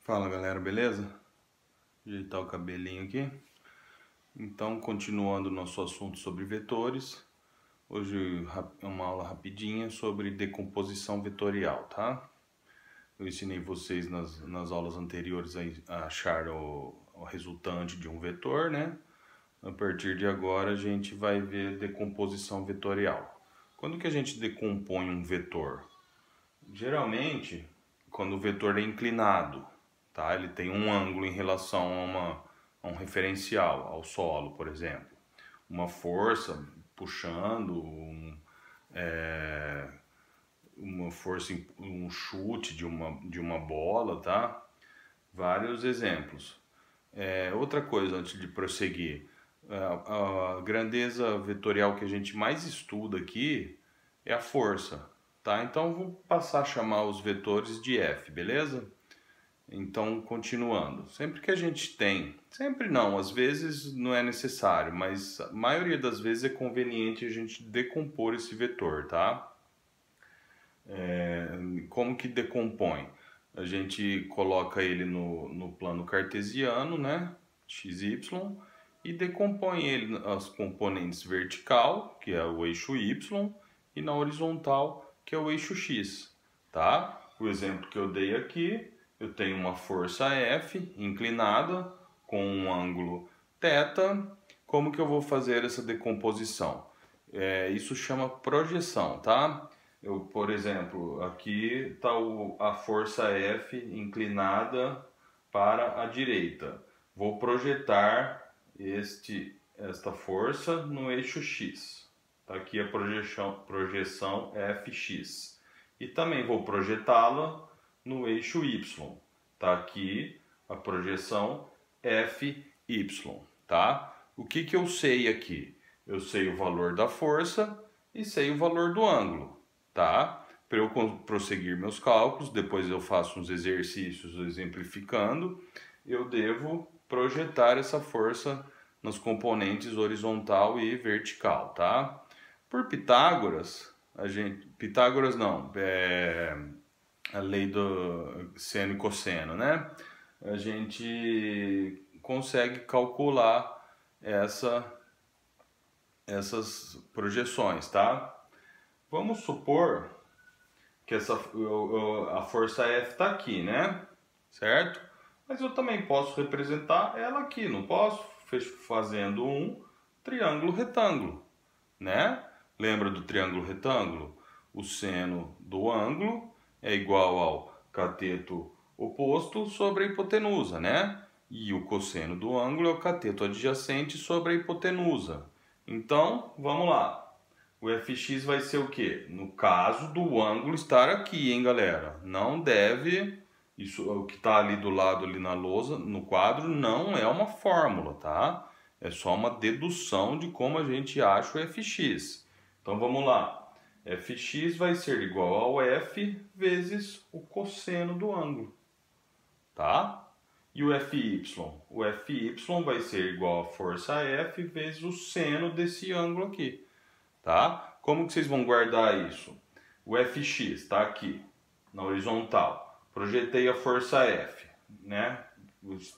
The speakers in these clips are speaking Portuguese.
Fala galera, beleza? Ajeitar o cabelinho aqui. Então, continuando nosso assunto sobre vetores, hoje é uma aula rapidinha sobre decomposição vetorial, tá? Eu ensinei vocês nas aulas anteriores a achar o resultante de um vetor, né? A partir de agora a gente vai ver decomposição vetorial. Quando que a gente decompõe um vetor? Geralmente, quando o vetor é inclinado, tá? Ele tem um ângulo em relação a um referencial, ao solo, por exemplo. Uma força puxando, uma força, um chute de uma bola, tá? Vários exemplos. Outra coisa, antes de prosseguir, a grandeza vetorial que a gente mais estuda aqui é a força, tá? Então vou passar a chamar os vetores de F, beleza? Então, continuando, sempre que a gente tem, sempre não, às vezes não é necessário, mas a maioria das vezes é conveniente a gente decompor esse vetor, tá? Como que decompõe? A gente coloca ele no plano cartesiano, né? XY, e decompõe ele nas componentes vertical, que é o eixo Y, e na horizontal, que é o eixo X, tá? O exemplo que eu dei aqui, eu tenho uma força F inclinada com um ângulo θ. Como que eu vou fazer essa decomposição? Isso chama projeção, tá? Por exemplo, aqui está a força F inclinada para a direita. Vou projetar esta força no eixo X. Está aqui a projeção Fx. E também vou projetá-la no eixo Y. Está aqui a projeção Fy. Tá? O que eu sei aqui? Eu sei o valor da força e sei o valor do ângulo. Tá? Para eu prosseguir meus cálculos, depois eu faço uns exercícios exemplificando, eu devo projetar essa força nas componentes horizontal e vertical, tá? Por Pitágoras, Pitágoras não, a lei do seno e cosseno, né? A gente consegue calcular essas projeções, tá? Vamos supor que a força F está aqui, né? Certo? Mas eu também posso representar ela aqui, não posso? Fazendo um triângulo retângulo, né? Lembra do triângulo retângulo? O seno do ângulo é igual ao cateto oposto sobre a hipotenusa, né? E o cosseno do ângulo é o cateto adjacente sobre a hipotenusa. Então, vamos lá. O Fx vai ser o quê? No caso do ângulo estar aqui, hein, galera? Não deve... Isso, o que está ali do lado, ali na lousa, no quadro, não é uma fórmula, tá? É só uma dedução de como a gente acha o Fx. Então, vamos lá. Fx vai ser igual ao F vezes o cosseno do ângulo, tá? E o Fy? O Fy vai ser igual a força F vezes o seno desse ângulo aqui. Tá? Como que vocês vão guardar isso? O Fx está aqui, na horizontal. Projetei a força F, né?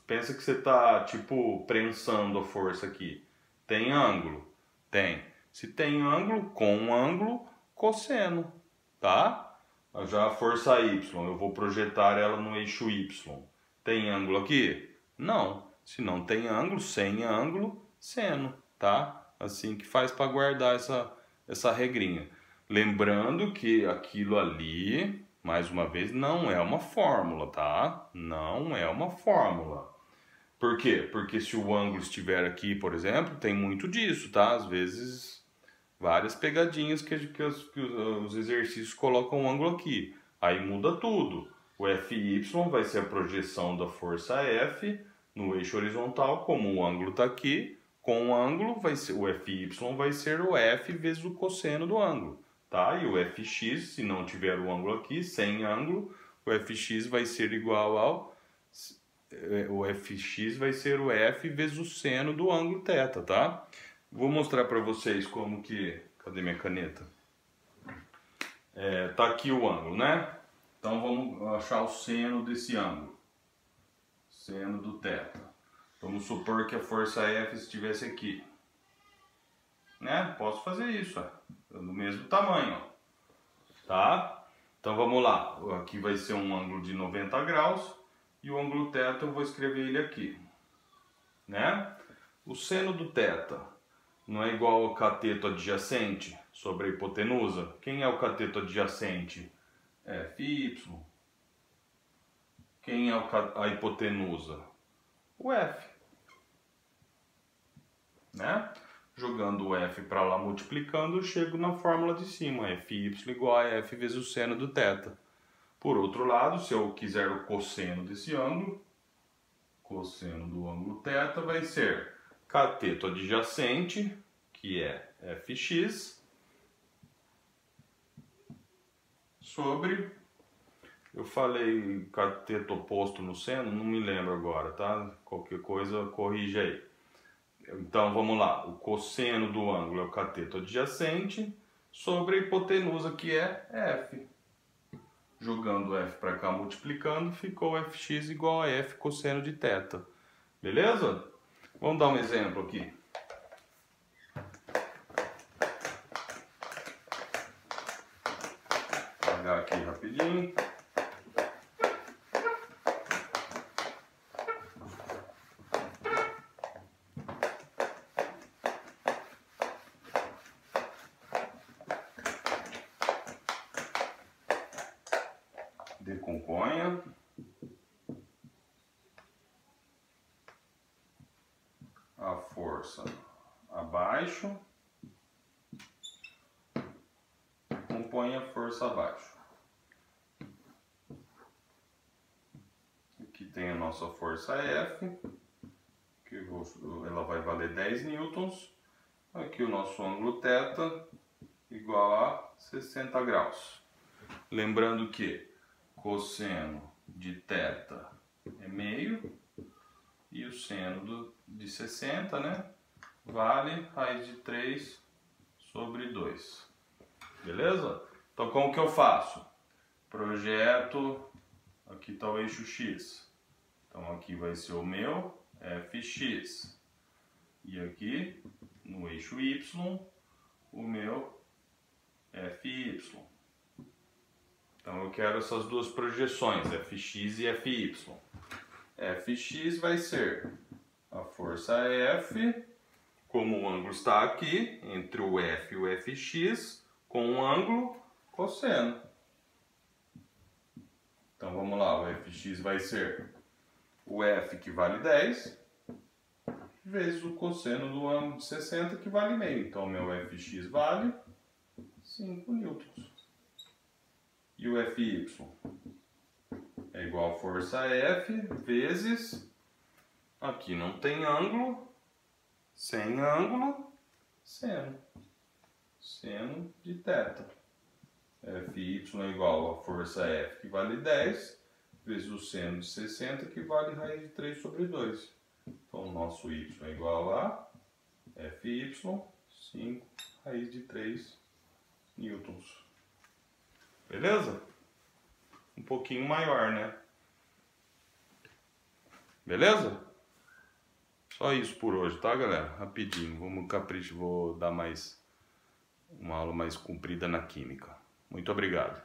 Pensa que você está, tipo, prensando a força aqui. Tem ângulo? Tem. Se tem ângulo, com um ângulo, cosseno, tá? Já a força Y, eu vou projetar ela no eixo Y. Tem ângulo aqui? Não. Se não tem ângulo, sem ângulo, seno, tá? Assim que faz para guardar essa regrinha. Lembrando que aquilo ali, mais uma vez, não é uma fórmula, tá? Não é uma fórmula. Por quê? Porque se o ângulo estiver aqui, por exemplo, tem muito disso, tá? Às vezes, várias pegadinhas que os exercícios colocam o ângulo aqui. Aí muda tudo. O Fy vai ser a projeção da força F no eixo horizontal, como o ângulo está aqui. Com o ângulo, o Fy vai ser o F vezes o cosseno do ângulo, tá? E o Fx, se não tiver o ângulo aqui, sem ângulo, o Fx vai ser igual ao... O Fx vai ser o F vezes o seno do ângulo θ, tá? Vou mostrar para vocês como que... Cadê minha caneta? Tá aqui o ângulo, né? Então vamos achar o seno desse ângulo. seno do θ. Vamos supor que a força F estivesse aqui. Né? Posso fazer isso, ó, do mesmo tamanho, ó. Tá? Então vamos lá. Aqui vai ser um ângulo de 90 graus e o ângulo θ eu vou escrever ele aqui. Né? O seno do θ não é igual ao cateto adjacente sobre a hipotenusa? Quem é o cateto adjacente? FY. Quem é a hipotenusa? O F. Né? Jogando o F para lá, multiplicando, eu chego na fórmula de cima. FY igual a F vezes o seno do θ. Por outro lado, se eu quiser o cosseno desse ângulo, cosseno do ângulo θ vai ser cateto adjacente, que é Fx, sobre, eu falei cateto oposto no seno, não me lembro agora, tá? Qualquer coisa corrige aí. Então vamos lá, o cosseno do ângulo é o cateto adjacente sobre a hipotenusa, que é F. Jogando F para cá, multiplicando, ficou Fx igual a F cosseno de θ. Beleza? Vamos dar um exemplo aqui. Vou apagar aqui rapidinho. Decomponha. A força abaixo. Compõe a força abaixo. Aqui tem a nossa força F, que ela vai valer 10 newtons. Aqui o nosso ângulo θ igual a 60 graus. Lembrando que cosseno de θ é meio e o seno de 60, né, vale raiz de 3 sobre 2. Beleza? Então como que eu faço? Projeto, aqui está o eixo X. Então aqui vai ser o meu Fx. E aqui no eixo Y, o meu Fy. Então eu quero essas duas projeções, Fx e Fy. Fx vai ser a força F, como o ângulo está aqui, entre o F e o Fx, com um ângulo cosseno. Então vamos lá, o Fx vai ser o F, que vale 10, vezes o cosseno do ângulo de 60, que vale meio. Então meu Fx vale 5 newtons. E o Fy é igual a força F vezes, aqui não tem ângulo, sem ângulo, seno. Seno de θ. Fy é igual a força F, que vale 10, vezes o seno de 60, que vale raiz de 3 sobre 2. Então o nosso y é igual a Fy, 5 raiz de 3 newtons. Beleza? Um pouquinho maior, né? Beleza? Só isso por hoje, tá, galera? Rapidinho, vamos capricho, vou dar mais uma aula mais comprida na química. Muito obrigado.